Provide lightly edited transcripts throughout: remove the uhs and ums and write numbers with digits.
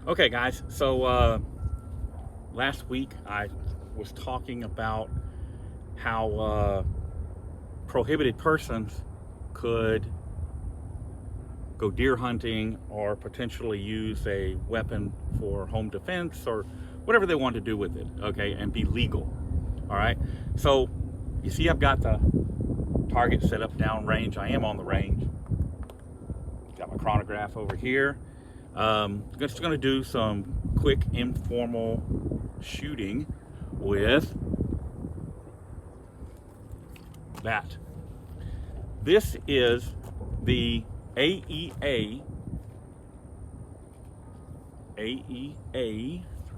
Okay, guys, so last week I was talking about how prohibited persons could go deer hunting or potentially use a weapon for home defense or whatever they want to do with it, okay, and be legal. All right, so you see I've got the target set up downrange. I am on the range. Got my chronograph over here. Just going to do some quick informal shooting with that. This is the AEA, turn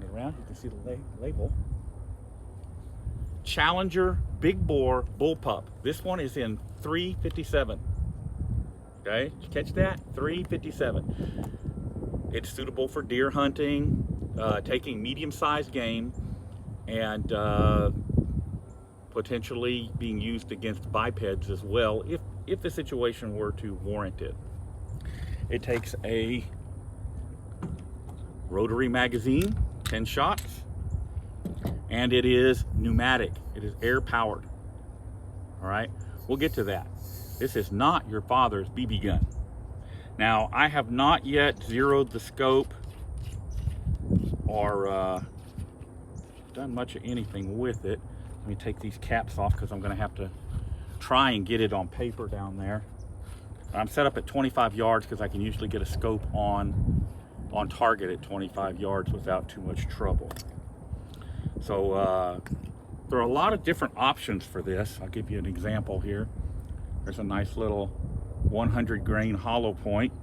it around, you can see the label, Challenger Big Bore Bullpup. This one is in 357. Okay, did you catch that? 357. It's suitable for deer hunting, taking medium-sized game, and potentially being used against bipeds as well if the situation were to warrant it. It takes a rotary magazine, 10 shots, and it is pneumatic. It is air-powered. All right, we'll get to that. This is not your father's BB gun. Now, I have not yet zeroed the scope or done much of anything with it. Let me take these caps off because I'm going to have to try and get it on paper down there. I'm set up at 25 yards because I can usually get a scope on target at 25 yards without too much trouble. So there are a lot of different options for this. I'll give you an example here. There's a nice little 100 grain hollow point.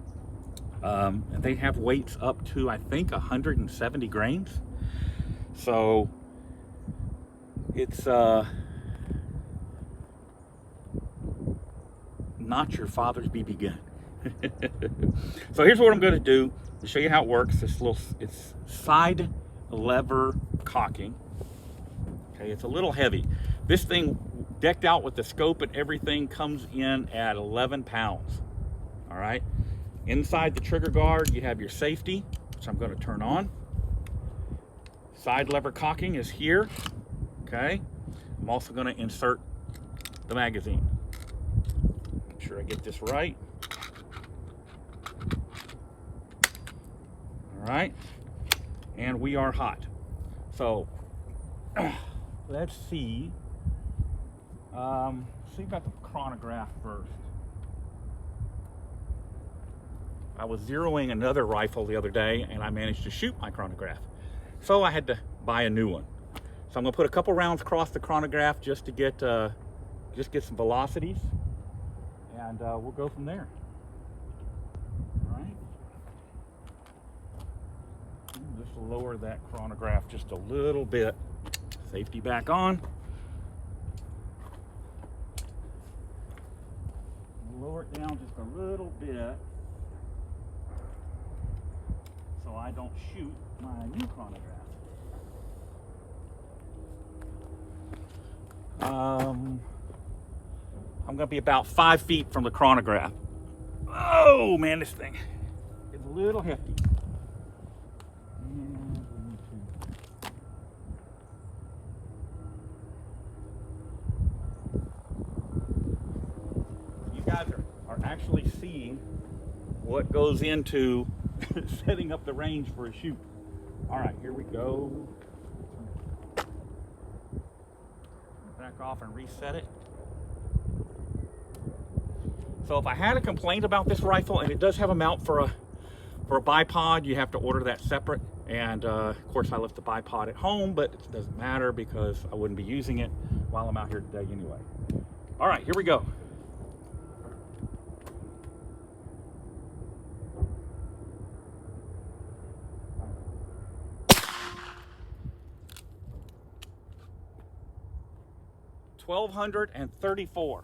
And they have weights up to, I think, 170 grains. So it's not your father's BB gun. So here's what I'm going to do to show you how it works. It's side lever cocking. Okay, it's a little heavy. This thing, decked out with the scope and everything, comes in at 11 pounds. All right. Inside the trigger guard, you have your safety, which I'm going to turn on. Side lever cocking is here. Okay. I'm also going to insert the magazine. Make sure I get this right. All right. And we are hot. So let's see. See about the chronograph first. I was zeroing another rifle the other day and I managed to shoot my chronograph. So I had to buy a new one. So I'm gonna put a couple rounds across the chronograph just to get some velocities, and we'll go from there. All right. Just lower that chronograph just a little bit. Safety back on. Lower it down just a little bit so I don't shoot my new chronograph. I'm going to be about 5 feet from the chronograph. Oh man, this thing is a little hefty. Guys are actually seeing what goes into setting up the range for a shoot. All right, here we go. Back off and reset it. So if I had a complaint about this rifle, and it does have a mount for a bipod, you have to order that separate. And of course I left the bipod at home, but it doesn't matter because I wouldn't be using it while I'm out here today anyway. All right, here we go. $1,234.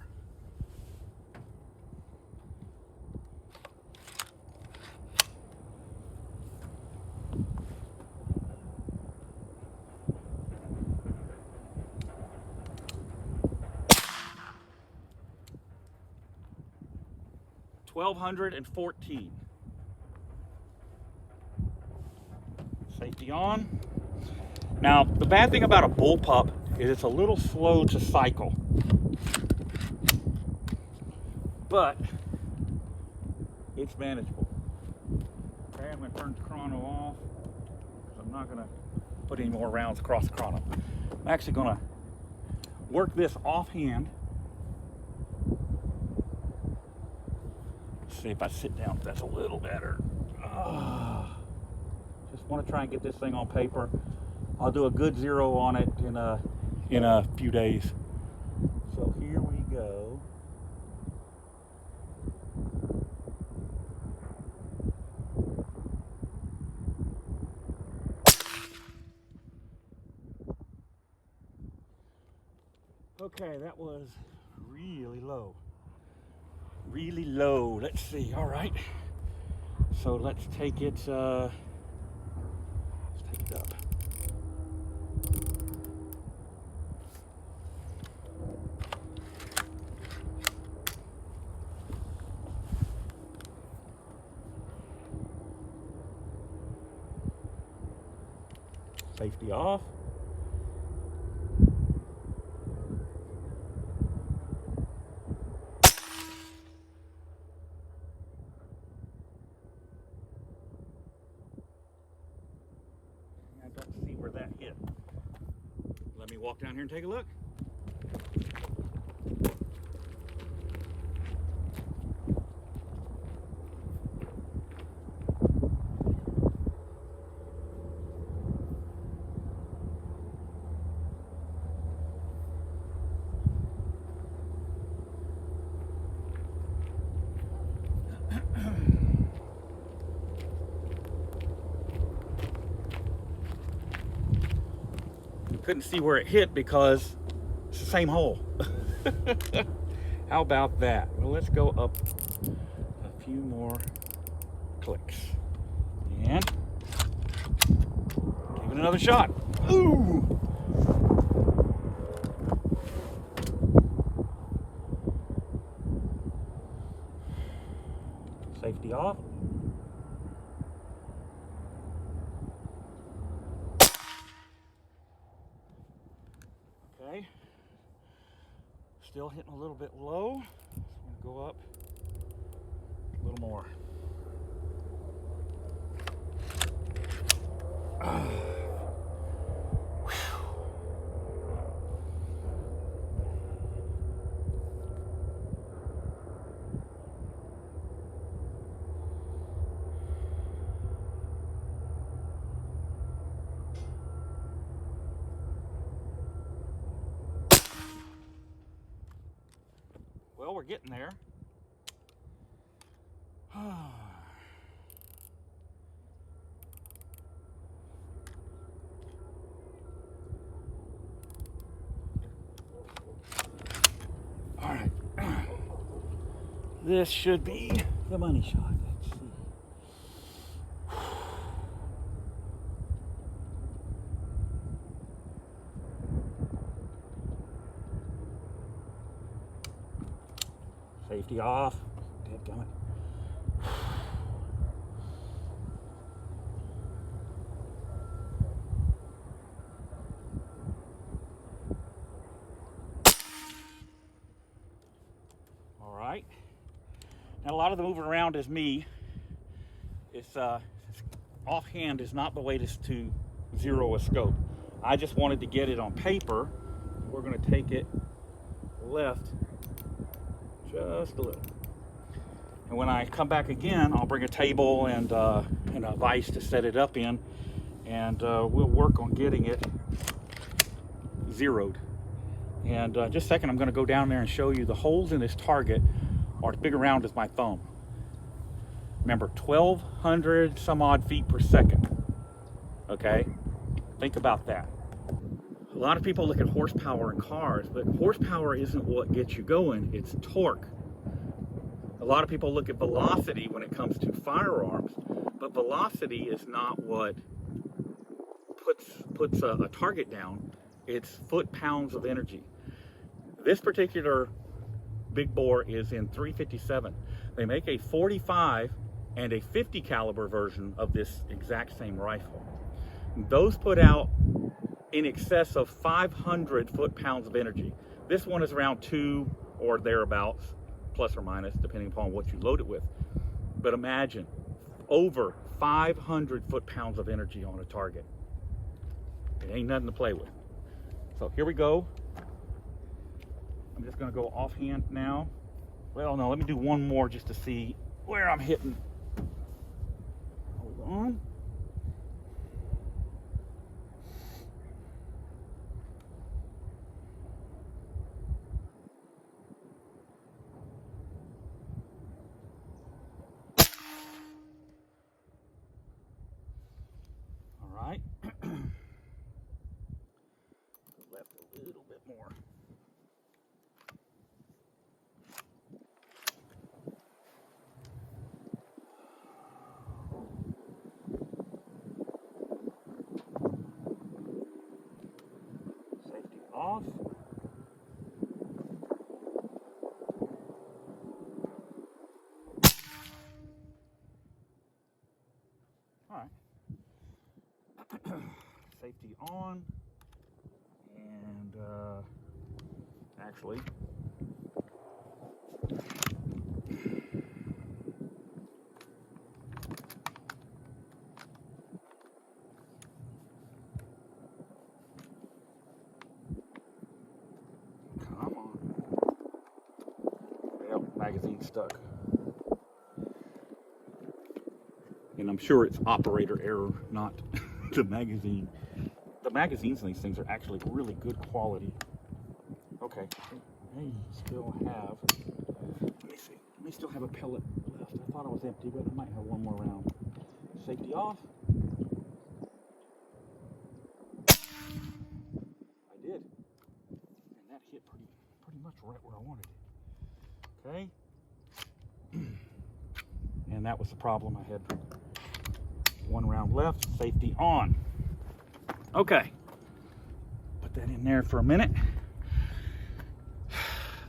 $1,214. Safety on. Now, the bad thing about a bullpup is it's a little slow to cycle. But it's manageable. Okay, I'm going to turn the chrono off because I'm not going to put any more rounds across the chrono. I'm actually going to work this offhand. Let's see if I sit down, if that's a little better. Just want to try and get this thing on paper. I'll do a good zero on it in a few days. So here we go. Okay, that was really low. Really low. Let's see. All right. So let's take it. Let's take it up. Safety off. I don't see where that hit. Let me walk down here and take a look. Couldn't see where it hit because it's the same hole. How about that? Well, let's go up a few more clicks and give it another shot. Ooh! Safety off. Okay, still hitting a little bit low. So I'm going to go up a little more. Well, we're getting there. All right. This should be the money shot. Let's see. Safety off. Dadgummit. All right. Now a lot of the moving around is me. It's offhand is not the way to zero a scope. I just wanted to get it on paper. We're going to take it left just a little. And when I come back again, I'll bring a table and a vise to set it up in, and we'll work on getting it zeroed. And just a second, I'm going to go down there and show you the holes in this target are as big around as my thumb. Remember, 1,200 some odd feet per second. Okay? Think about that. A lot of people look at horsepower in cars, but horsepower isn't what gets you going, it's torque. A lot of people look at velocity when it comes to firearms, but velocity is not what puts a target down. It's foot-pounds of energy. This particular big bore is in .357. They make a 45 and a 50 caliber version of this exact same rifle. Those put out in excess of 500 foot-pounds of energy. This one is around 2 or thereabouts, plus or minus, depending upon what you load it with. But imagine over 500 foot-pounds of energy on a target. It ain't nothing to play with. So here we go. I'm just gonna go offhand now. Well, no, let me do one more just to see where I'm hitting. Hold on. All right. Left a little bit more. Safety off. All right. Safety on. And actually, come on. Well, magazine stuck. And I'm sure it's operator error, not the magazine. The magazines on these things are actually really good quality. Okay, I may still have, let me see, I may still have a pellet left. I thought it was empty, but I might have one more round. Safety off. I did. And that hit pretty much right where I wanted it. Okay. And that was the problem. I had one round left. Safety on. Okay. Put that in there for a minute.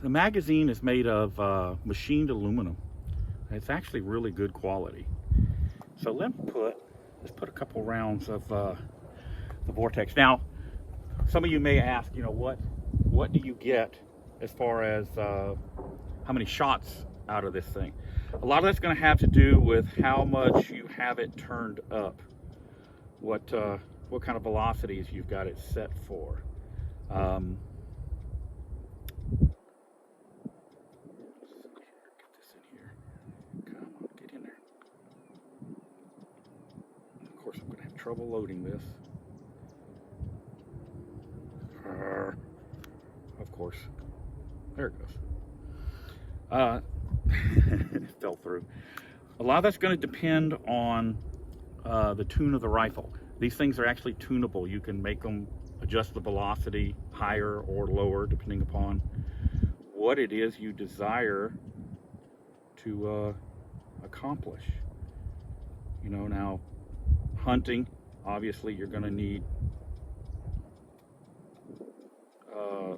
The magazine is made of machined aluminum. It's actually really good quality. So let's put a couple rounds of the Vortex. Now, some of you may ask, you know, what do you get as far as how many shots out of this thing? A lot of that's going to have to do with how much you have it turned up, what kind of velocities you've got it set for. Trouble loading this. Of course. There it goes. It fell through. A lot of that's going to depend on the tune of the rifle. These things are actually tunable. You can make them adjust the velocity higher or lower depending upon what it is you desire to accomplish. You know, now hunting, obviously you're going to need a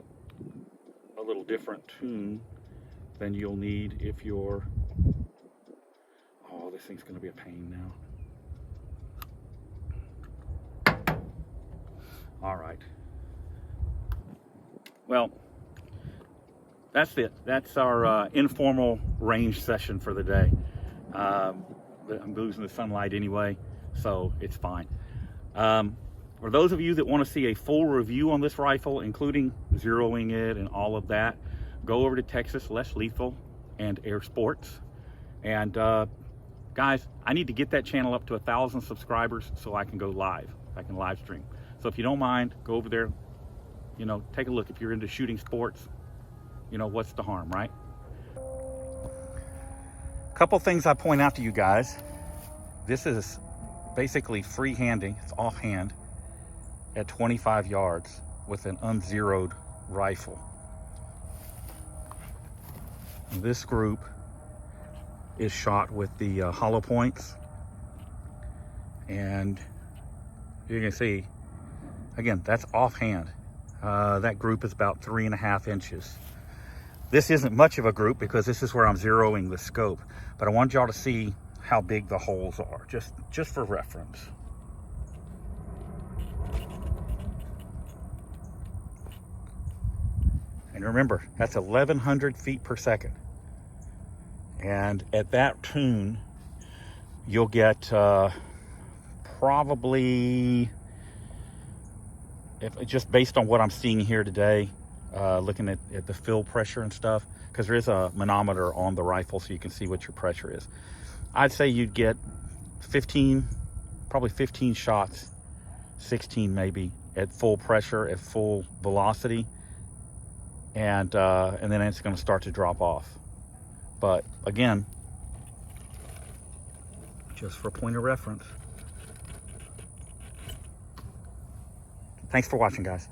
little different tune than you'll need if you're, oh, this thing's going to be a pain now. All right. Well, that's it. That's our informal range session for the day. I'm losing the sunlight anyway, so it's fine. For those of you that want to see a full review on this rifle, including zeroing it and all of that, go over to Texas Less Lethal and Air Sports. And guys, I need to get that channel up to 1,000 subscribers so I can go live. I can live stream. So if you don't mind, go over there, you know, take a look. If you're into shooting sports, you know, what's the harm, right? A couple things I point out to you guys. This is basically free-handing. It's offhand at 25 yards with an unzeroed rifle. This group is shot with the hollow points, and you can see, again, that's offhand. That group is about 3.5 inches. This isn't much of a group because this is where I'm zeroing the scope, but I want y'all to see how big the holes are, just for reference. And remember, that's 1,100 feet per second. And at that tune, you'll get probably, just based on what I'm seeing here today, looking at the fill pressure and stuff, because there is a manometer on the rifle so you can see what your pressure is. I'd say you'd get 15, probably 15 shots, 16 maybe, at full pressure, at full velocity, and then it's going to start to drop off. But again, just for point of reference. Thanks for watching, guys.